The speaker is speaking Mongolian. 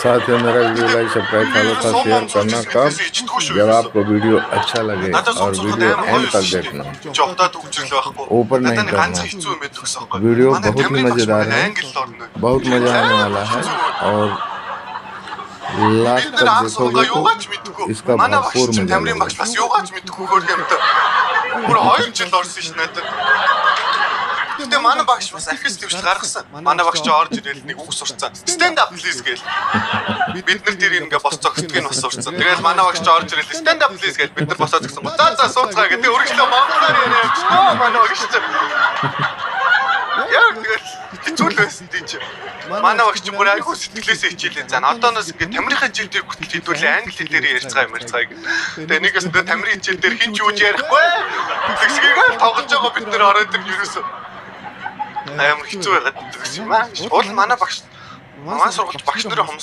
साथ ही मेरा video like subscribe follow था शेयर करना कब जब आपको वीडियो अच्छा लगे और वीडियो एंड तक देखना ऊपर नहीं करना वीडियो बहुत ही मज़ेदार है बहुत मज़ा आने वाला है और लास्ट तक देखोगे तो इसका भरपूर मजा Гэтэ манай багш бас ахис твш гаргасан. Манай багш ч орж ирэл нэг үг сурцсан. Stand up please гээл. Бид нар тэр ингээ босцогдгийг нь бас сурцсан. Тэгээд манай багш ч орж ирэл stand up please гээл бид нар босоод гисэн. За сууцгаа гэдэг өргөлөө монголоор яриа. Манай багш ч яг тэгэл хэцүү л байсан тийм чи. Манай багш ч бүр айгуу сэтгэлээсээ хичээлээ. За одооноос ингээ тамирын хичээл дээр хүртэл хэдүүлээ англи хэл дээр ярьцгаая. Тэгээ нэгээс нь тамирын хичээл дээр хин ч юуж ярихгүй. Тэгсгийг тоглож байгаа бид нар ороод ир ерөөсөө амар хэцүү байгаад гэсэн юм аа. Уул манай багш манай сургууль багш нарын